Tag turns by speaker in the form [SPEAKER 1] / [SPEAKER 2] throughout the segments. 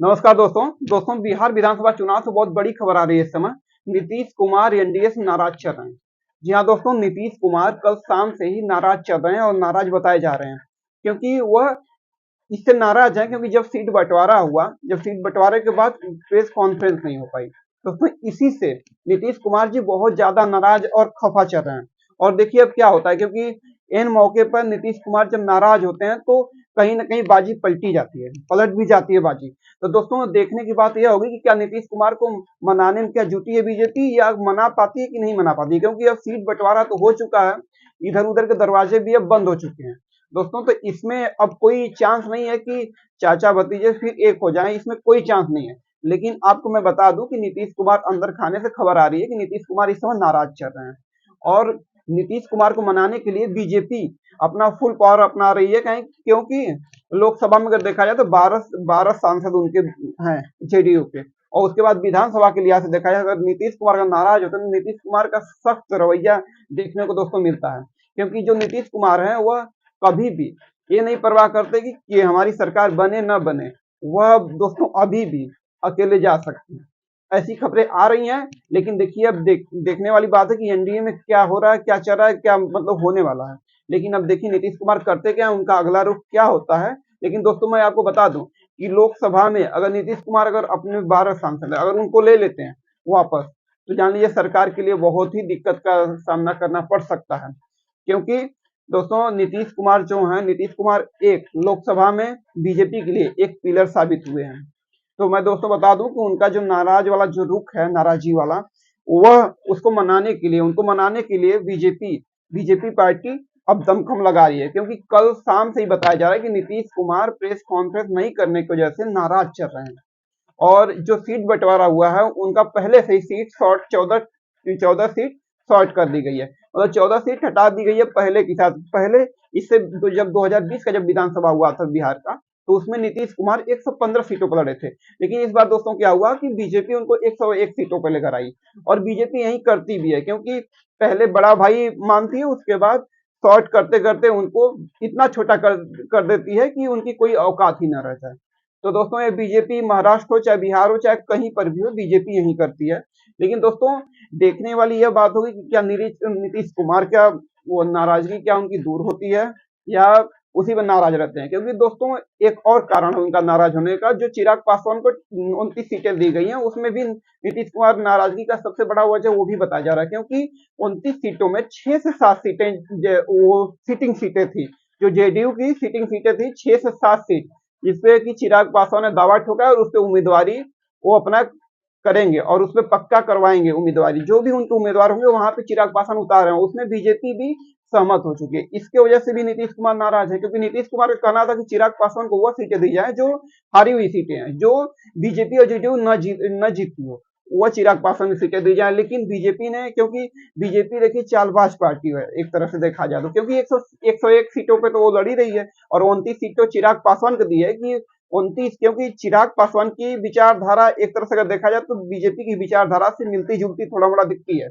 [SPEAKER 1] नमस्कार दोस्तों बिहार विधानसभा चुनाव से बहुत बड़ी खबर आ रही है इस समय। नीतीश कुमार एनडीए से नाराज चल रहे हैं। जी हाँ दोस्तों, नीतीश कुमार कल शाम से ही नाराज चल रहे हैं और नाराज बताए जा रहे हैं क्योंकि वह इससे नाराज है क्योंकि जब सीट बंटवारा हुआ, जब सीट बंटवारे के बाद प्रेस कॉन्फ्रेंस नहीं हो पाई, दोस्तों इसी से नीतीश कुमार जी बहुत ज्यादा नाराज और खफा चल रहे हैं। और देखिए अब क्या होता है, क्योंकि इन मौके पर नीतीश कुमार जब नाराज होते हैं तो कहीं ना कहीं बाजी पलटी जाती है, पलट भी जाती है बाजी। तो दोस्तों देखने की बात यह होगी कि क्या नीतीश कुमार को मनाने में क्या जुटी है बीजेपी या मना पाती है कि नहीं मना पाती है, क्योंकि अब सीट बंटवारा तो हो चुका है, इधर उधर के दरवाजे भी अब बंद हो चुके हैं दोस्तों। तो इसमें अब कोई चांस नहीं है कि चाचा भतीजे फिर एक हो जाएं, इसमें कोई चांस नहीं है। लेकिन आपको मैं बता दूं कि नीतीश कुमार अंदर खाने से खबर आ रही है कि नीतीश कुमार इस समय नाराज चल रहे हैं और नीतीश कुमार को मनाने के लिए बीजेपी अपना फुल पावर अपना रही है, कहीं क्योंकि लोकसभा में अगर देखा जाए तो 12 सांसद उनके हैं जेडीयू के, और उसके बाद विधानसभा के लिहाज से देखा जाए अगर नीतीश कुमार का नाराज होता है तो नीतीश कुमार का सख्त रवैया देखने को दोस्तों मिलता है। क्योंकि जो नीतीश कुमार है वह कभी भी ये नहीं परवाह करते कि हमारी सरकार बने न बने, वह दोस्तों अभी भी अकेले जा सकते हैं। ऐसी खबरें आ रही हैं, लेकिन देखिए अब देखने वाली बात है कि एनडीए में क्या हो रहा है, क्या चल रहा है, क्या मतलब होने वाला है। लेकिन अब देखिए नीतीश कुमार करते क्या है, उनका अगला रुख क्या होता है। लेकिन दोस्तों मैं आपको बता दूं कि लोकसभा में अगर नीतीश कुमार अगर अपने 12 सांसद अगर उनको ले लेते हैं वापस, तो जान लीजिए सरकार के लिए बहुत ही दिक्कत का सामना करना पड़ सकता है। क्योंकि दोस्तों नीतीश कुमार जो है, नीतीश कुमार एक लोकसभा में बीजेपी के लिए एक पिलर साबित हुए हैं। तो मैं दोस्तों बता दूं कि उनका जो नाराज वाला जो रुख है, नाराजी वाला, वह उसको मनाने के लिए, उनको मनाने के लिए बीजेपी पार्टी अब दमखम लगा रही है। क्योंकि कल शाम से ही बताया जा रहा है कि नीतीश कुमार प्रेस कॉन्फ्रेंस नहीं करने की वजह से नाराज चल रहे हैं। और जो सीट बंटवारा हुआ है उनका पहले से ही सीट शॉर्ट 14 सीट शॉर्ट कर दी गई है, मतलब 14 सीट हटा दी गई है पहले के साथ। पहले इससे जब 2020 का जब विधानसभा हुआ था बिहार का, तो उसमें नीतीश कुमार 115 सीटों पर लड़े थे। लेकिन इस बार दोस्तों क्या हुआ कि बीजेपी उनको 101 सीटों पर लेकर आई, और बीजेपी यही करती भी है क्योंकि पहले बड़ा भाई मानती है, उसके बाद शॉर्ट करते करते उनको इतना छोटा कर देती है कि उनकी कोई औकात ही न रह जाए। तो दोस्तों ये बीजेपी महाराष्ट्र हो चाहे बिहार हो चाहे कहीं पर भी हो, बीजेपी यही करती है। लेकिन दोस्तों देखने वाली यह बात होगी कि क्या नीतीश कुमार क्या वो नाराजगी क्या उनकी दूर होती है या उसी में नाराज रहते हैं। क्योंकि दोस्तों एक और कारण है उनका नाराज होने का, जो चिराग पासवान को 29 सीटें दी गई हैं, उसमें भी नीतीश कुमार नाराजगी का सबसे बड़ा वजह वो भी बताया जा रहा है। क्योंकि 29 सीटों में 6 से 7 सीटें वो सिटिंग सीटें थी, जो जेडीयू की सिटिंग सीटें थी, 6 से 7 सीट, जिसपे कि चिराग पासवान ने दावा ठोका और उस पर उम्मीदवारी वो अपना करेंगे और उसमें पक्का करवाएंगे उम्मीदवारी। जो भी उनके उम्मीदवार होंगे वहां पे चिराग पासवान उतार रहे हैं, उसमें बीजेपी भी सहमत हो चुकी है। इसके वजह से भी नीतीश कुमार नाराज है, क्योंकि नीतीश कुमार का कहना था कि चिराग पासवान को वह सीटें दी जाए जो हारी हुई सीटें हैं, जो बीजेपी और जेडीयू न जीती हो, वह चिराग पासवान की सीटें दी जाए। लेकिन बीजेपी ने, क्योंकि बीजेपी देखिए चालबाज पार्टी है एक तरह से देखा जाए तो, क्योंकि 101 सीटों पे तो वो लड़ी रही है और 29 सीटों चिराग पासवान को दी है कि 29, क्योंकि चिराग पासवान की विचारधारा एक तरह से अगर देखा जाए तो बीजेपी की विचारधारा से मिलती जुलती थोड़ा मोड़ा दिखती है।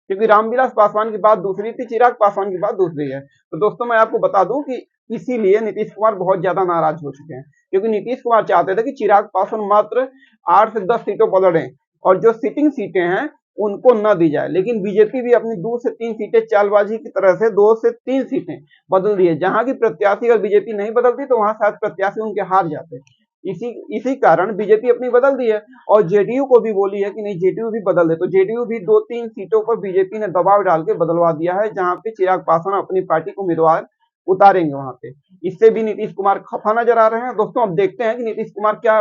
[SPEAKER 1] क्योंकि रामविलास पासवान की बात दूसरी थी, चिराग पासवान की बात दूसरी है। तो दोस्तों मैं आपको बता दूं कि इसीलिए नीतीश कुमार बहुत ज्यादा नाराज हो चुके हैं, क्योंकि नीतीश कुमार चाहते थे कि चिराग पासवान मात्र 8 से 10 सीटों पर लड़े और जो सिटिंग सीटें हैं उनको न दी जाए। लेकिन बीजेपी भी अपनी 2 से 3 सीटें चालबाजी की तरह से 2 से 3 सीटें बदल दी है, जहां की प्रत्याशी अगर बीजेपी नहीं बदलती तो वहां शायद प्रत्याशी उनके हार जाते। इसी इसी कारण बीजेपी अपनी बदल दी है और जेडीयू को भी बोली है कि नहीं जेडीयू भी बदल दे। तो जेडीयू भी 2-3 सीटों पर बीजेपी ने दबाव डाल के बदलवा दिया है, जहां पे चिराग पासवान अपनी पार्टी को उम्मीदवार उतारेंगे वहां पे। इससे भी नीतीश कुमार खफा नजर आ रहे हैं। दोस्तों अब देखते हैं कि नीतीश कुमार क्या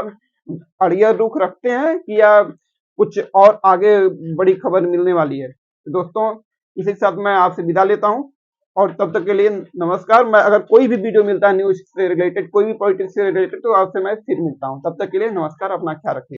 [SPEAKER 1] अड़ियल रुख रखते हैं कि या कुछ और आगे बड़ी खबर मिलने वाली है। तो दोस्तों इसी के साथ मैं आपसे विदा लेता हूं और तब तक के लिए नमस्कार। मैं अगर कोई भी वीडियो मिलता है न्यूज से रिलेटेड, कोई भी पॉलिटिक्स से रिलेटेड, तो आपसे मैं फिर मिलता हूं। तब तक के लिए नमस्कार, अपना ख्याल रखिए।